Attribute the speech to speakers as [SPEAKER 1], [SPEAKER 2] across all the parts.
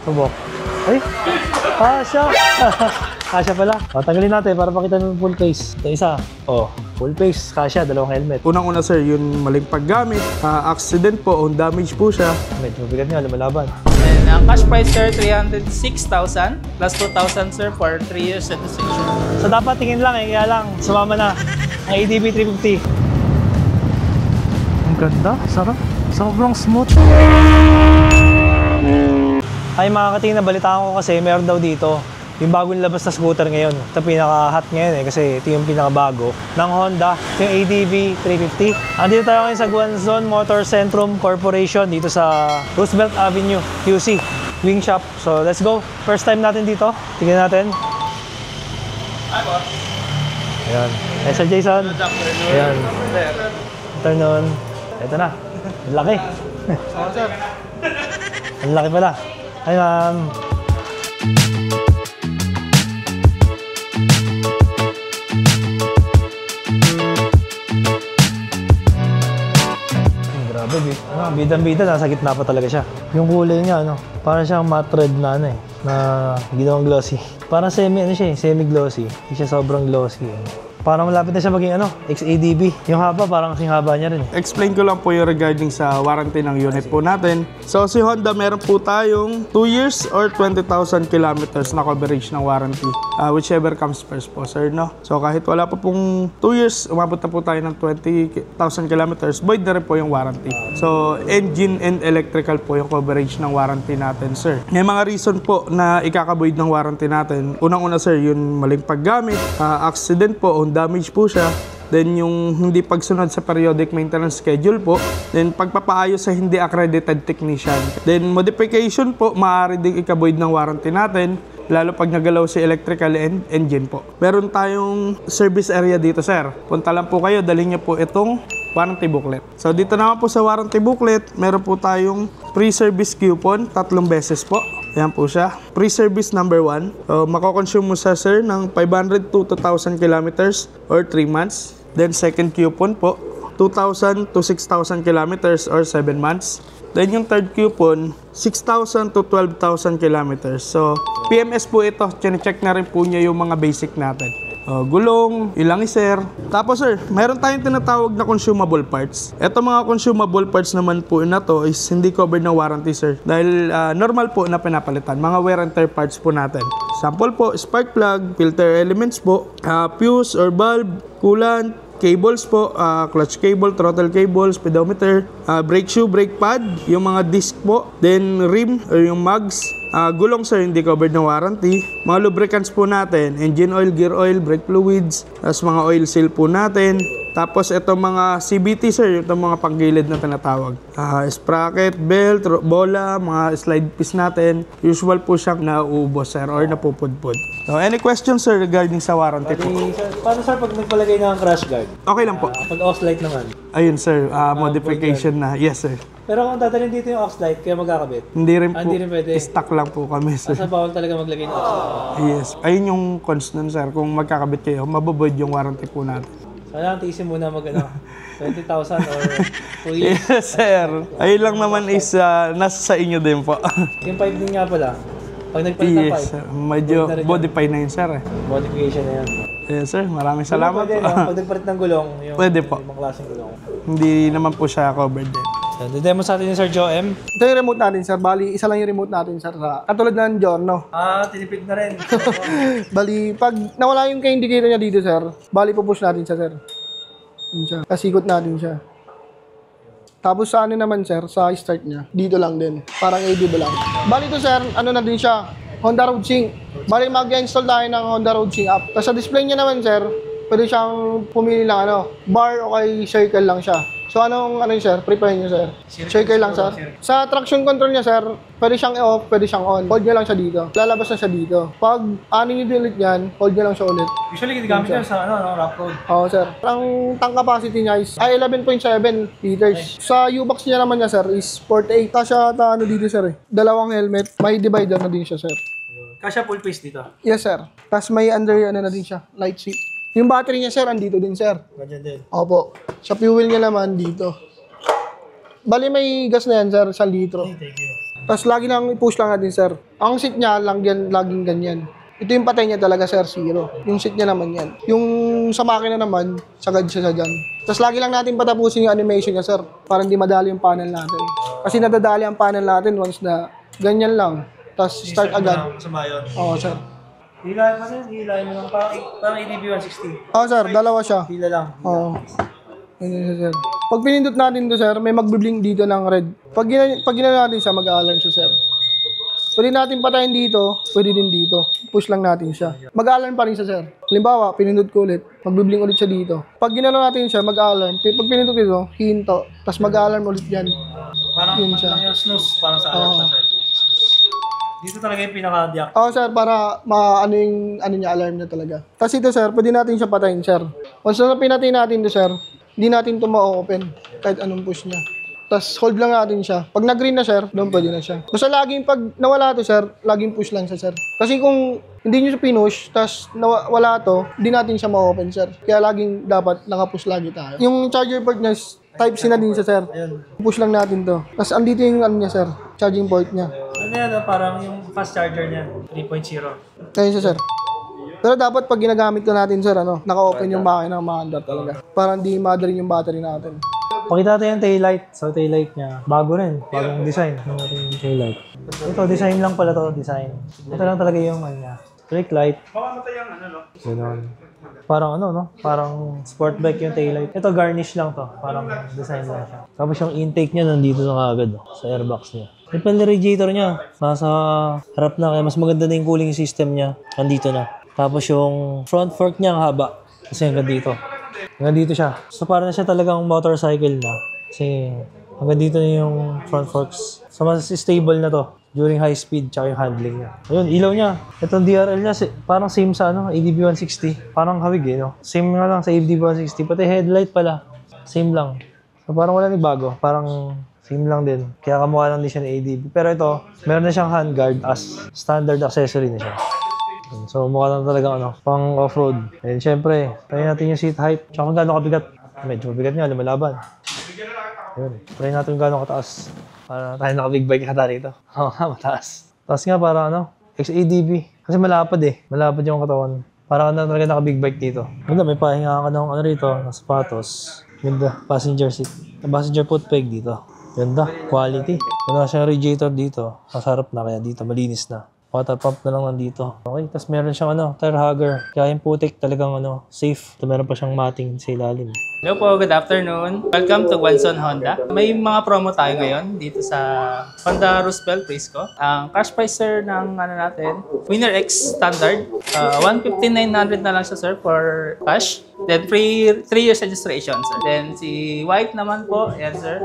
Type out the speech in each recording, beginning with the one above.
[SPEAKER 1] Subok. Ay! Kasha! Kasha pala. O, tanggalin natin para pakita ng full face. Ito isa. O, full face. Kasha, dalawang helmet.
[SPEAKER 2] Unang-una sir, yung maling paggamit, accident po, on damage po siya.
[SPEAKER 1] Medyo mabigat nga, lumalaban.
[SPEAKER 3] And ang cash price sir, 306,000 plus 2,000 sir for 3 years registration.
[SPEAKER 1] So dapat tingin lang kaya lang, sumama na ang ADB 350. Ang ganda, sarap. Sobrang smooth. Ay mga katingin, nabalitaan ko kasi meron daw dito yung bagong labas na scooter ngayon. Ito pinaka-hot ngayon kasi ito yung pinaka-bago ng Honda, yung ADV 350. Andito tayo ngayon sa Guanzon Motor Centrum Corporation dito sa Roosevelt Avenue, QC, Wing Shop. So let's go. First time natin dito. Tingnan natin.
[SPEAKER 3] Hi boss.
[SPEAKER 1] Ayan. Hey, Sir Jason.
[SPEAKER 3] Good afternoon.
[SPEAKER 1] Ayan. Afternoon. Ito na. Ang laki. Ang laki pala. Hi ma'am. Bidang-bida, nasa gitna pa talaga siya. Yung kulay niya, parang siyang matte red na na ginawang glossy. Parang semi-glossy. Hindi siya sobrang glossy. Parang malapit na siya maging XADB. Yung haba, parang kasing haba niya rin.
[SPEAKER 2] Explain ko lang po yung regarding sa warranty ng unit po natin. So si Honda, meron po tayong 2 years or 20,000 kilometers na coverage ng warranty. Whichever comes first po, sir, no? So kahit wala pa pong 2 years, umabot na po tayo ng 20,000 kilometers, void na rin po yung warranty. So engine and electrical po yung coverage ng warranty natin, sir. May mga reason po na ikaka-void ng warranty natin. Unang-una, sir, yung maling paggamit, accident po, on damage po siya. Then yung hindi pagsunod sa periodic maintenance schedule po. Then pagpapaayos sa hindi accredited technician. Then modification po, maaari ding ika-void ng warranty natin. Lalo pag nagalaw si electrical and engine po. Meron tayong service area dito, sir. Punta lang po kayo, dalhin niyo po itong warranty booklet. So dito naman po sa warranty booklet, meron po tayong pre-service coupon, 3 beses po. Ayan po siya. Pre-service number 1. So mako-consume mo sa sir ng 500 to 2,000 kilometers or 3 months. Then second coupon po, 2,000 to 6,000 kilometers or 7 months. Then yung third coupon, 6,000 to 12,000 kilometers. So PMS po ito. Check na rin po niya yung mga basic natin. Gulong, ilangiser. Tapos sir, meron tayong tinatawag na consumable parts. Ito mga consumable parts naman po na to is hindi covered ng warranty, sir. Dahil normal po na pinapalitan. Mga wear and tear parts po natin. Sample po, spark plug, filter elements po, fuse or bulb, coolant, cables po, clutch cable, throttle cable, speedometer, brake shoe, brake pad, yung mga disc po, then rim or yung mags, gulong, sir, hindi covered ng warranty. Mga lubricants po natin, engine oil, gear oil, brake fluids, as mga oil seal po natin. Tapos ito mga CBT, sir, ito mga panggilid na tinatawag. Sprocket, belt, bola, mga slide piece natin. Usual po siyang nauubos, sir, or napupudpud. So, any questions, sir, regarding sa warranty po?
[SPEAKER 1] Paano sir pag nagpalagay ng crash guard?
[SPEAKER 2] Okay lang po.
[SPEAKER 1] Pag off-light naman?
[SPEAKER 2] Ayun, sir, modification na. Yes, sir.
[SPEAKER 1] Pero kung dadalhin dito yung off-light, kaya magkakabit?
[SPEAKER 2] Hindi rin po.
[SPEAKER 1] Hindi rin pwede.
[SPEAKER 2] Stock lang po kami, sir.
[SPEAKER 1] Asa bawal talaga maglagay ng off-light?
[SPEAKER 2] Yes. Ayun yung cons nun, sir. Kung magkakabit kayo, mababoid yung warranty po natin.
[SPEAKER 1] Kailangan tiisin muna 20,000 or 2 years.
[SPEAKER 2] Yes, sir. Ayun lang naman is nasa sa inyo din po.
[SPEAKER 1] Yung pipe din nga pala. Pag nagpalit ng
[SPEAKER 2] Yes,
[SPEAKER 1] pipe,
[SPEAKER 2] sir. Medyo modify na yun, sir.
[SPEAKER 1] modification na yan.
[SPEAKER 2] Yes, sir. Maraming salamat
[SPEAKER 1] Pwede,
[SPEAKER 2] po.
[SPEAKER 1] Pag nagpalit ng gulong, yung
[SPEAKER 2] Pwede po.
[SPEAKER 1] ibang klaseng gulong.
[SPEAKER 2] Hindi naman po siya covered din.
[SPEAKER 1] Demo sa atin ni Sir Joe M.
[SPEAKER 4] Ito yung remote natin, sir. Bali, isa lang yung remote natin, sir. Katulad ng Giorno.
[SPEAKER 1] Tinipid na rin.
[SPEAKER 4] Bali, pag nawala yung indicator niya dito, sir, bali pupush natin siya, sir. Yun siya. Kasikot natin siya. Tapos sa ano naman, sir, sa start niya, dito lang din. Parang ADB lang. Bali ito, sir, ano na din siya, Honda Road Sync. Bali, mag-install tayo ng Honda Road Sync app. Tapos sa display niya naman, sir, pwede siyang pumili lang bar o kay circle lang siya. So anong sir? Prepare niyo, sir. Circle lang, sir. Sa traction control niya, sir, pwede siyang i-off, pwede siyang on. Hold niya lang siya dito. Lalabas na siya dito. Pag niyo delete yan, hold niya lang siya ulit.
[SPEAKER 1] Usually, ginagamit yan sa rough road.
[SPEAKER 4] Oo, sir. Ang tank capacity niya is 11.7 liters. Sa U-box niya naman niya, sir, is 48. Tapos siya dito, sir. Dalawang helmet. May divider na din siya, sir.
[SPEAKER 1] Kasya full face dito.
[SPEAKER 4] Yes, sir. Tapos may under na din siya. Light seat. Yung battery niya, sir, andito din, sir.
[SPEAKER 1] Ganyan din.
[SPEAKER 4] Opo. Sa fuel niya naman, dito. Bali, may gas na yan, sir, 1 litro.
[SPEAKER 1] Thank you.
[SPEAKER 4] Tapos lagi lang i-push lang natin, sir. Ang seat niya, laging ganyan. Ito yung patay niya talaga, sir, 0. Yung seat niya naman yan. Yung sa makina naman, sagad siya sa dyan. Tapos lagi lang natin patapusin yung animation niya, sir. Para hindi madali yung panel natin. Kasi nadadali ang panel natin once na ganyan lang. Tapos start agad.
[SPEAKER 1] Masama yun.
[SPEAKER 4] Oo, sir.
[SPEAKER 1] Hilahin mo sir, hilahin mo lang. Parang ADB 160.
[SPEAKER 4] Oo, sir. Dalawa siya.
[SPEAKER 1] Hila lang.
[SPEAKER 4] Oo. Ganyan siya, sir. Pag pinindot natin to, sir, may magbiblink dito ng red. Pag ginawa natin siya, mag-alarm siya, sir. Pwede natin patayin dito, pwede din dito. Push lang natin siya. Mag-alarm pa rin siya, sir. Halimbawa, pinindot ko ulit, magbiblink ulit siya dito. Pag ginalaw natin siya, mag-alarm. Pag pinindot dito, hinto. Tapos mag-alarm ulit yan.
[SPEAKER 1] Parang
[SPEAKER 4] Yun siya.
[SPEAKER 1] yung snooze, parang sa alarm sa cellphone. Dito talaga yung pinaka-deactivate.
[SPEAKER 4] Oo, sir, para maano yung niya, alarm niya talaga. Tapos ito, sir, pwede natin siya patayin, sir. Once na pinatay natin ito, sir, hindi natin ito ma-open kahit anong push niya. Tapos hold lang natin siya. Pag nag-green na, sir, doon pwede na siya. Basta laging pag nawala to, sir, laging push lang siya, sir. Kasi kung hindi nyo siya pinush, tapos wala to, hindi natin siya ma-open, sir. Kaya laging dapat nakapush lagi tayo. Yung charger port niya, Type-C na din siya, sir. Push lang natin to. Tapos andito yung ano niya, sir, charging port niya.
[SPEAKER 1] Ano yan, parang yung fast charger niya, 3.0.
[SPEAKER 4] Ayun siya, sir. Pero dapat pag ginagamit ko natin, sir, naka-open yung makina ng maandar talaga. Para hindi ma-drain yung battery natin.
[SPEAKER 1] Pakita natin yung taillight. So, taillight niya, bago rin. Bagong design. Ito natin yung taillight. Ito, design lang pala to, design. Ito lang talaga yung ano niya. Brake light. Makamatay yung ano, no? Ganon. Parang ano, no? Parang sport bike yung taillight. Ito, garnish lang to. Parang design lang siya. Tapos yung intake niya nandito na kagad, sa airbox niya. Yung pala radiator niya, nasa harap na. Kaya mas maganda na yung cooling system niya. Nandito na. Tapos yung front fork niya ang haba. Kasi hanggang dito. Hanggang dito siya. So parang na siya talagang motorcycle na. Kasi hanggang dito na yung front forks. So mas stable na to during high speed tsaka yung handling niya. Ayun, ilaw niya. Itong DRL niya, parang same sa ADB 160. Parang hawig no? Same nga lang sa ADB 160. Pati headlight pala. Same lang. So parang wala nagbago. Parang same lang din. Kaya kamukha lang din siya ng ADB. Pero ito, meron na siyang handguard as standard accessory na siya. So mukha lang talaga pang off-road. And syempre, try natin yung seat height. Tsaka kung gaano kabigat. Medyo mabigat niya, lumalaban. Ayun. Try natin kung gaano kataas. Para tayo naka-big bike kata rito. Oo nga, mataas. Taas nga para XADB. Kasi malapad Malapad yung katawan. Para ka na talaga naka-big bike dito. Ganda, may pahinga ka ng rito, ng sapatos. Ganda, passenger seat. Passenger foot peg dito. Ganda, quality. Wala siyang radiator dito. Masarap na, kaya dito malinis na. Water pump na lang nandito. Okay, tapos meron siyang tire hugger. Kaya yung putik talagang safe. Ito meron pa siyang matting sa ilalim.
[SPEAKER 3] Hello po, good afternoon. Welcome to Guanzon Honda. May mga promo tayo ngayon dito sa Honda Roosevelt Prisco. Ang cash price sir ng natin, Winner X Standard. 159,900 na lang siya sir for cash. Then 3 years registration sir. Then si white naman po, yan sir.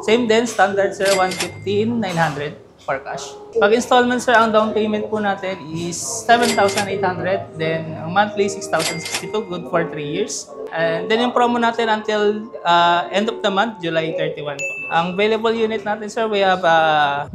[SPEAKER 3] Same din, standard sir, 115,900. For cash. Pag installment sir, ang down payment po natin is 7,800. Then ang monthly 6,062, good for 3 years. And then yung promo natin until end of the month, July 31 po. Ang available unit natin sir, we have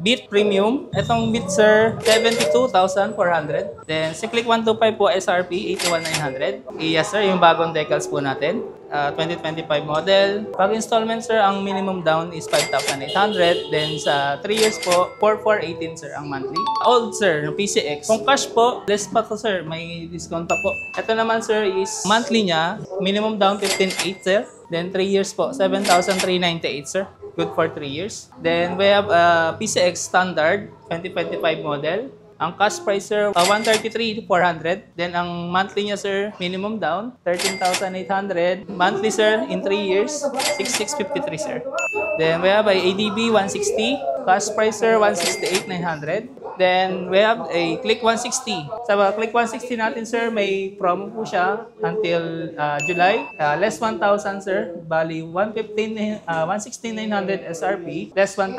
[SPEAKER 3] Beat Premium. Itong Beat sir, 72,400. Then si Click 125 po, SRP 81,900. Yes sir, yung bagong decals po natin. 2025 model. Pag installment sir, ang minimum down is 5,800. Then sa 3 years po, 4,418 sir ang monthly. Old sir, PCX. Kung cash po, less pa to sir, may discount pa po. Ito naman sir is monthly niya, minimum down 15,800 sir. Then 3 years po, 7,398 sir. Good for 3 years. Then we have PCX standard, 2025 model. Ang cash price sir, 133,400. Then ang monthly niya sir, minimum down, 13,800. Monthly sir, in 3 years, 6,653 sir. Then we have a ADB 160. Cash price sir, 168,900. Then we have a Click 160. Sa Click 160 natin sir, may promo po siya until July. Less 1,000 sir. Bali 116,900 SRP. Less 1,000.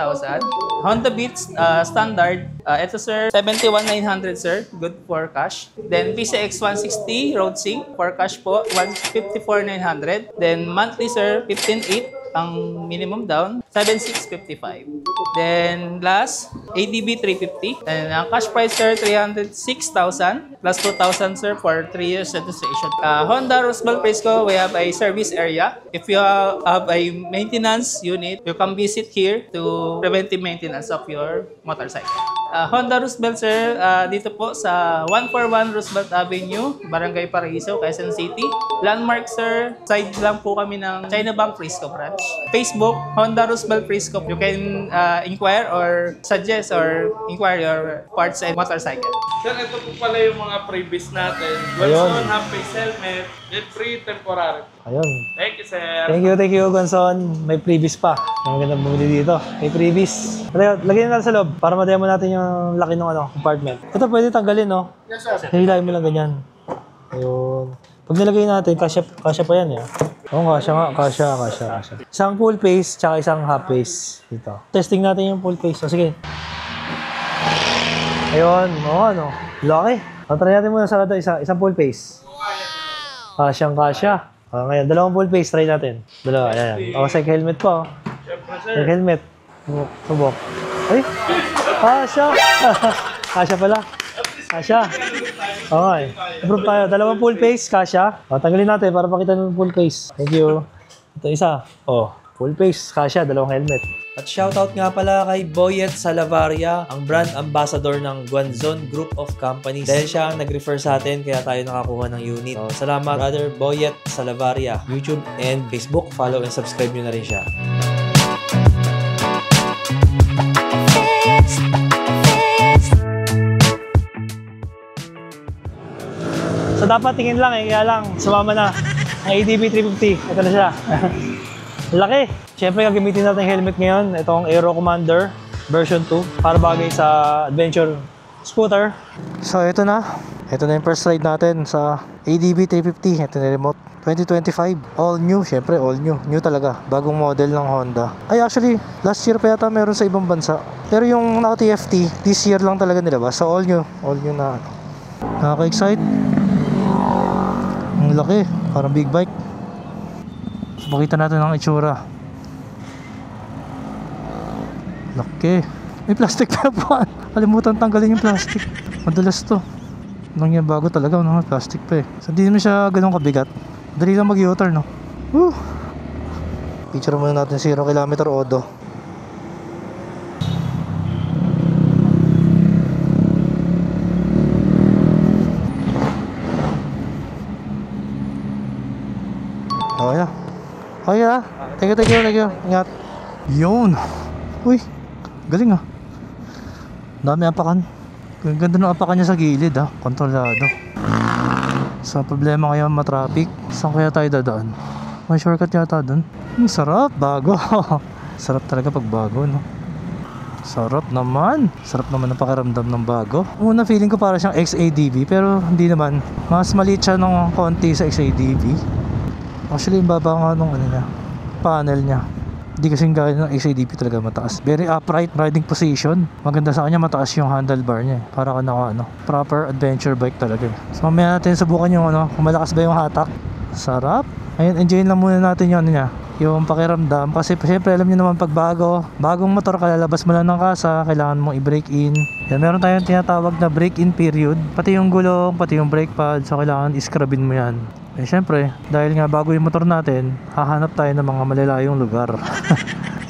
[SPEAKER 3] Honda Beat standard. Ito sir, 71,900 sir. Good for cash. Then PCX 160 Road Sync. For cash po, 154,900. Then monthly sir, 15,800. Ang minimum down, 7,655. Then last, ADB 350. And ang cash price sir, 306,000. plus 2,000 sir for 3 years registration. Honda Roosevelt Frisco, we have a service area. If you have a maintenance unit, you can visit here to preventive maintenance of your motorcycle. Honda Roosevelt sir, dito po sa 141 Roosevelt Avenue, Barangay Paraiso, Quezon City. Landmark sir, side lang po kami ng China Bank Frisco branch. Facebook, Honda Roosevelt Frisco. You can inquire or suggest or inquire your parts and motorcycle.
[SPEAKER 2] Sir, ito po pala yung mga previous natin.
[SPEAKER 1] Ayun.
[SPEAKER 2] Gonzon, half-face helmet, jet free, temporary.
[SPEAKER 1] Ayun.
[SPEAKER 2] Thank you, sir.
[SPEAKER 1] Thank you, Gonzon. May previous pa. Ang magandang bumili dito. May previous. Lagyan natin sa loob para mademo natin yung laki ng compartment. Ito pwede tanggalin, no?
[SPEAKER 4] Yes, sir.
[SPEAKER 1] Hilahin mo lang ganyan. Ayun. Pag nilagay natin, kasya pa yan, eh. Oo, kasya nga. Kasya. Isang full face, tsaka isang half face. Dito. Testing natin yung full face. O, sige. Ayun. Oo, ano. Laki. Try natin muna sa isang full face. Kasya. Ngayon, dalawang full face. Try natin. Dalawa. Ayan. O, sa helmet pa, oh. Sa helmet. Subok. Ay! Kasya! Kasya pala. Kasya. Okay. Improve tayo. Dalawang full face, kasya. O, tanggalin natin para pakita ng full face. Thank you. Ito isa. O, full face, kasya. Dalawang helmet. At shoutout nga pala kay Boyet Salavaria, ang brand ambassador ng Guanzon Group of Companies. Dahil siya ang nag-refer sa atin, kaya tayo nakakuha ng unit. So, salamat, brother Boyet Salavaria. YouTube and Facebook, follow and subscribe nyo na rin siya. So dapat tingin lang kaya lang sumama na ang ADB 350. Ito na siya. Laki. Siyempre gagamitin natin yung helmet ngayon. Ito ang Aero Commander version 2 para bagay sa adventure scooter. So ito na. Ito na yung first ride natin sa ADB 350. Ito na remote. 2025. All new. Siyempre all new. New talaga. Bagong model ng Honda. Ay actually, last year pa yata meron sa ibang bansa. Pero yung naka-TFT, this year lang talaga nilabas. So all new. All new na. Nakaka-excite. Ang laki. Parang big bike. So, pakita natin ang itsura. Laki. May plastic pa po. Kalimutan tanggalin yung plastic. Madalas to. Nang yan bago talaga. No? Plastic pa eh. So hindi naman siya ganun kabigat. Dali lang mag-U-turn, no? Woo! Picture muna natin 0 km odo. Okay na. Okay na. Thank you. Ingat. Yun. Uy. Galing ah. Dami apakan. Ganda ng apakan niya sa gilid ah. Kontrolado. So problema ngayon matraffic. Saan kaya tayo dadaan? May shortcut yata dun. Sarap. Bago. Sarap talaga pag bago, no? Sarap naman ang pakiramdam ng bago. Una feeling ko para siyang XADV pero hindi naman. Mas maliit siya ng konti sa XADV. Actually yung baba nga nung panel niya. Hindi kasing gaya ng XADV talaga mataas. Very upright riding position. Maganda sa kanya mataas yung handlebar niya. Para ka naka proper adventure bike talaga. So mamaya natin subukan yung kung malakas ba yung hatak. Sarap. Ayun, enjoyin lang muna natin yung yung pakiramdam. Kasi syempre alam niyo naman pag bagong motor ka, lalabas mo lang ng kasa, kailangan mong i-brake in. Yan, meron tayong tinatawag na brake in period. Pati yung gulong, pati yung brake pad. So kailangan iskrabin mo yan. Eh syempre, dahil nga bago yung motor natin, hahanap tayo ng mga malalayong lugar.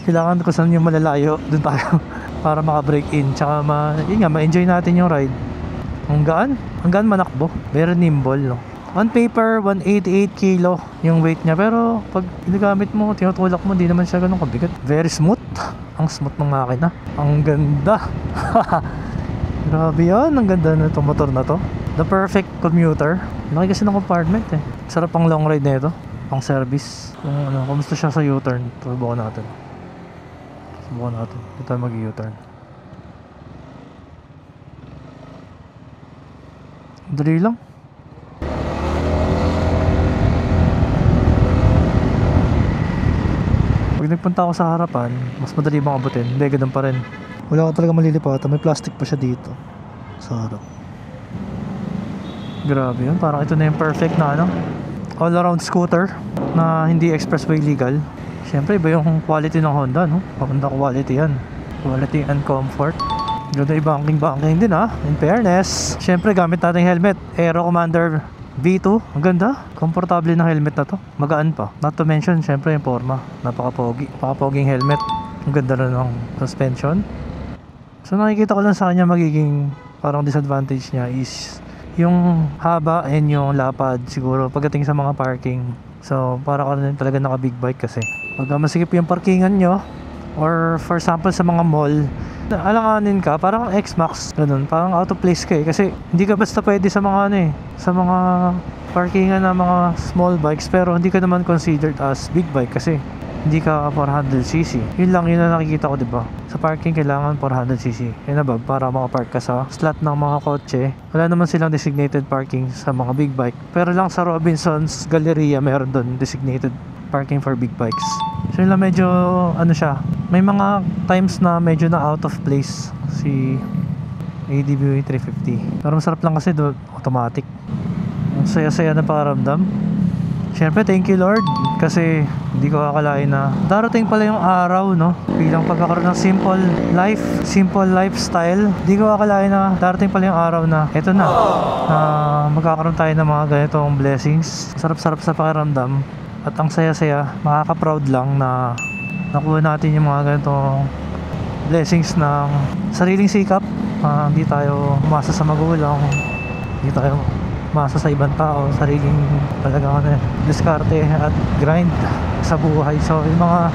[SPEAKER 1] Kailangan kung saan yung malalayo, dun tayo para maka-break in. Tsaka ma-enjoy natin yung ride. Ang gaan manakbo. Very nimble, no? On paper, 188 kilo yung weight niya. Pero pag ginagamit mo, tinutulak mo, di naman siya ganun kabigat. Very smooth. Ang smooth ng makina. Ang ganda. Grabe yan. Ang ganda na itong motor na to. The perfect commuter. Laki kasi ng compartment eh. Sarap ang long ride na ito. Pang service. Kumusta siya sa U-turn? Subukan natin. Dito tayo mag-U-turn. Dali lang. Pag nagpunta ako sa harapan, mas madali bang abutin. Hindi, ganun pa rin. Wala ka talaga malilipatan. May plastic pa siya dito. Sa harap. Grabe yun. Parang ito na yung perfect na all-around scooter na hindi expressway legal. Siyempre, iba yung quality ng Honda, no? Honda quality yan. Quality and comfort. Ganda yung banking din ha, in fairness. Syempre gamit natin helmet, Aero Commander V2. Ang ganda, komportable ng helmet na to. Magaan pa. Not to mention, syempre yung forma. Napakapoging helmet. Ang ganda na ng suspension. So nakikita ko lang sa kanya magiging parang disadvantage niya is yung haba and yung lapad siguro pagdating sa mga parking. So para ka rin talaga naka big bike kasi pag masikip yung parkingan nyo or for example sa mga mall, alanganin ka, parang X-Max, ganun, parang out of place ka kasi hindi ka basta pwede sa mga sa mga parkingan na mga small bikes pero hindi ka naman considered as big bike kasi hindi ka 400cc. Yun lang yun na nakikita ko, diba? Sa parking kailangan 400cc and above para makapark ka sa slot ng mga kotse. Wala naman silang designated parking sa mga big bike, pero lang sa Robinson's Galleria meron doon designated parking for big bikes. So yun lang, medyo ano siya, may mga times na medyo na out of place si ADV 350, pero masarap lang kasi automatic. Ang saya-saya na pakaramdam. Siyempre, thank you Lord kasi hindi ko akalain na darating pala yung araw, no? Bilang pagkakaroon ng simple lifestyle, hindi ko akalain na darating pala yung araw na eto na, magkakaroon tayo ng mga ganitong blessings. Sarap-sarap sa pakiramdam at ang saya-saya, makaka-proud lang na nakuha natin yung mga ganitong blessings ng sariling sikap. Hindi tayo umasa sa magulang, hindi tayo masa sa ibang tao, sariling talagang diskarte at grind sa buhay. So yung mga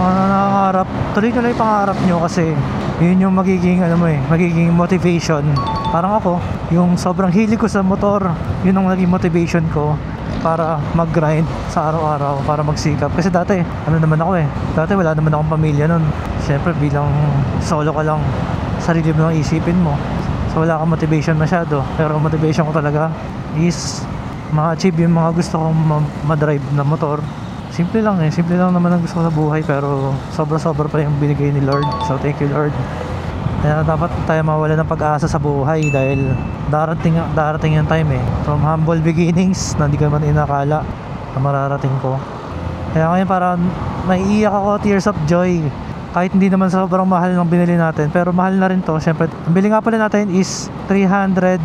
[SPEAKER 1] nangangarap, tuloy na lang yung pangarap nyo kasi yun yung magiging magiging motivation. Parang ako, yung sobrang hilig ko sa motor, yun ang naging motivation ko para mag-grind sa araw-araw, para magsikap. Kasi dati, dati wala naman akong pamilya nun. Siyempre bilang solo ka lang, sarili mo lang isipin mo. So wala akong motivation masyado, pero motivation ko talaga is ma-achieve yung mga gusto kong ma-drive na motor. Simple lang naman ang gusto ko sa buhay, pero sobra-sobra pa yung binigay ni Lord. So thank you Lord. Kaya dapat tayo mawala ng pag-asa sa buhay dahil darating yung time from humble beginnings na hindi ko man inakala na mararating ko. Kaya ngayon parang naiiyak ako, tears of joy. Kahit hindi naman sobrang mahal ng binili natin, pero mahal na rin to. Siyempre, ang bili nga pala natin is 306,000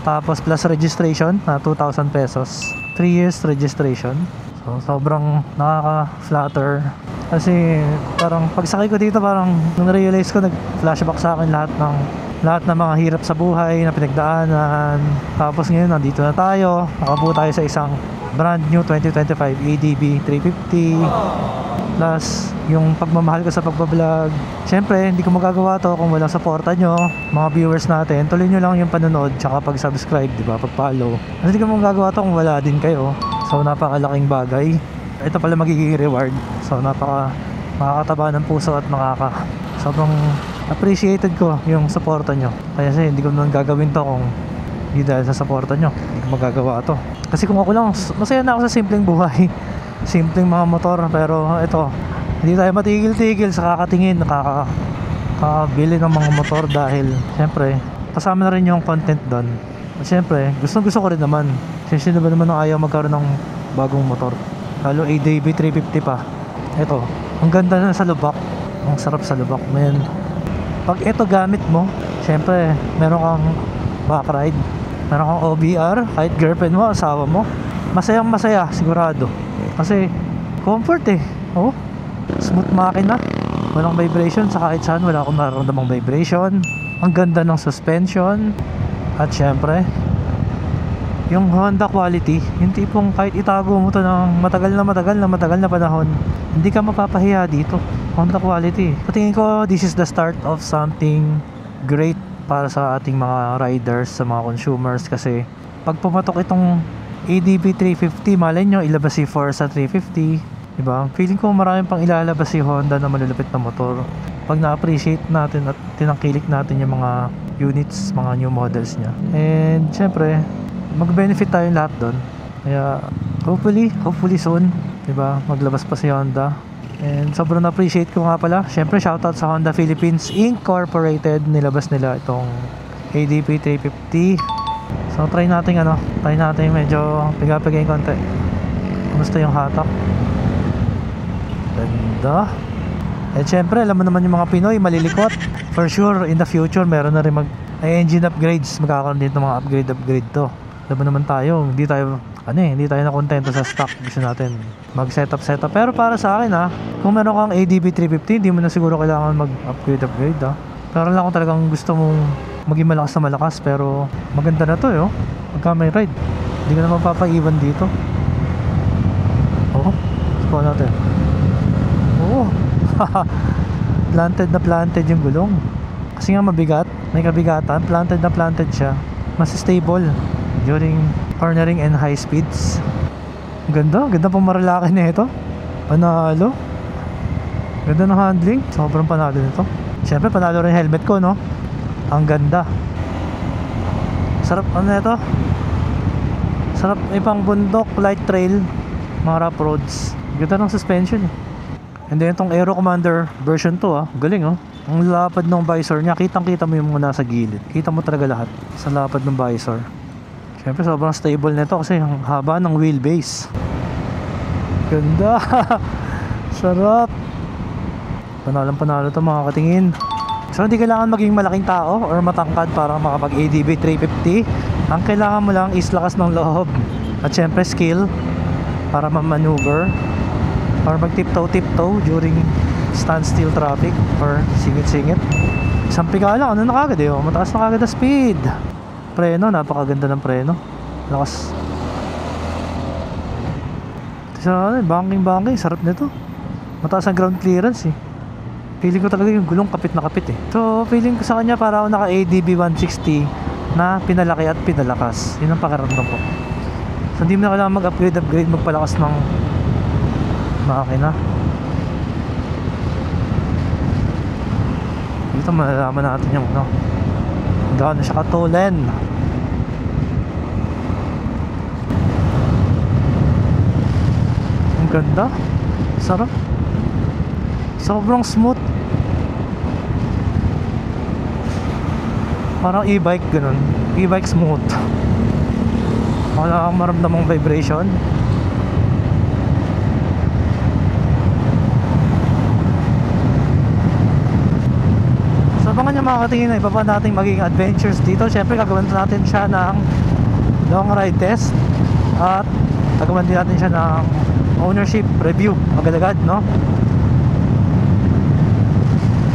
[SPEAKER 1] tapos plus registration na 2,000 pesos. 3 years registration. So, sobrang nakaka-flatter. Kasi parang pagsakay ko dito, parang nung realize ko, nag-flashback sa akin lahat ng mga hirap sa buhay na pinagdaanan. Tapos ngayon, nandito na tayo. Nakabuo tayo sa isang brand new 2025 ADV 350. Plus, yung pagmamahal ko sa pagbablog. Siyempre, hindi ko magagawa to kung walang suporta nyo, mga viewers natin. Tuloy nyo lang yung panonood, tsaka pag-subscribe, diba? Pag-follow. Kasi hindi ko magagawa to kung wala din kayo. So, napakalaking bagay. Ito pala magiging reward. So, makakataba ng puso at sobrang appreciated ko yung suporta nyo. Kasi hindi ko naman gagawin to kung hindi dahil sa suporta nyo. Hindi ko magagawa to. Kasi kung ako lang, masaya na ako sa simpleng buhay. Simpleng mga motor, pero ito, hindi tayo matigil-tigil sa kakatingin, kakabili ng mga motor dahil syempre, kasama na rin yung content doon. At syempre, gusto ko rin naman. Sino ba naman ang ayaw magkaroon ng bagong motor? Lalo ADV 350 pa. Ito, ang ganda na sa lubak. Ang sarap sa lubak. Man, pag ito gamit mo, syempre, meron kang backride, meron kang OBR, kahit girlfriend mo, asawa mo, masayang masaya, sigurado. Kasi comfort smooth makina, walang vibration sa kahit saan, wala akong nararamdamang vibration. Ang ganda ng suspension. At syempre yung Honda quality, yung tipong kahit itago mo to ng matagal na panahon, hindi ka mapapahiya dito. Honda quality, patingin ko this is the start of something great para sa ating mga riders, sa mga consumers. Kasi pag pumatok itong ADV 350, malay nyo ilabas si Forza 350, diba? Feeling ko maraming pang ilalabas si Honda na malulupit na motor pag na-appreciate natin at tinangkilik natin yung mga units, mga new models niya. And syempre, mag-benefit tayo lahat doon. Kaya hopefully soon, diba? Maglabas pa si Honda. And sobrang na-appreciate ko nga pala. Syempre, shoutout sa Honda Philippines Incorporated. Nilabas nila itong ADV 350. So try natin medyo piga-pigayin konti. Kumusta yung hatak? Ganda. Eh syempre, alam mo naman yung mga Pinoy, malilikot. For sure, in the future, meron na rin engine upgrades. Magkakaroon din ng mga upgrade to. Alam mo naman tayo, hindi tayo nakontento sa stock. Gusto natin mag-setup. Pero para sa akin kung meron kang ADB 350, hindi mo na siguro kailangan mag-upgrade. Pero lang kung talagang gusto mong maging malakas, pero maganda na to pagka may ride. Hindi ka na mapapaiwan dito. Spawn natin. Planted yung gulong. Kasi nga mabigat, may kabigatan, planted siya. Mas stable during cornering and high speeds. Ganda pong marilaki na ito. Panalo. Ganda ng handling, sobrang panalo nito. Siyempre panalo rin helmet ko, no? Ang ganda. Sarap ito. Sarap ipang bundok, light trail, mga rough roads. Ganda ng suspension And then itong Aero Commander version 2 galing Ang lapad ng visor niya, kitang-kita mo yung mga nasa gilid. Kita mo talaga lahat sa lapad ng visor. Siyempre sobrang stable nito kasi ang haba ng wheelbase. Ganda. Sarap. Panalo to mga katingin. So hindi kailangan maging malaking tao or matangkad para makapag ADB 350. Ang kailangan mo lang is lakas ng loob. At syempre skill para ma-maneuver or mag-tiptoe during standstill traffic or singit-singit. Isang pigala, na kagad mataas na kagad na speed. Preno, napakaganda ng preno. Lakas. Banking, sarap nito. Mataas ang ground clearance Feeling ko talaga yung gulong kapit na kapit So feeling ko sa kanya para ako naka ADB 160 na pinalaki at pinalakas. Yun ang pakiramdam ko. So hindi mo na kailangan mag-upgrade, magpalakas ng makina. Dito malalaman natin yung gaano siya katulen. Ang ganda. Sarap. Sobrang smooth. Parang e-bike ganun. E-bike smooth. Wala kang maramdamang vibration. So abangan nyo mga katingin iba pa nating magiging adventures dito. Siyempre gagawin natin siya ng long ride test. At gagawin din natin siya ng ownership review agad-agad, no?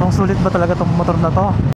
[SPEAKER 1] Kung sulit ba talaga tong motor na to.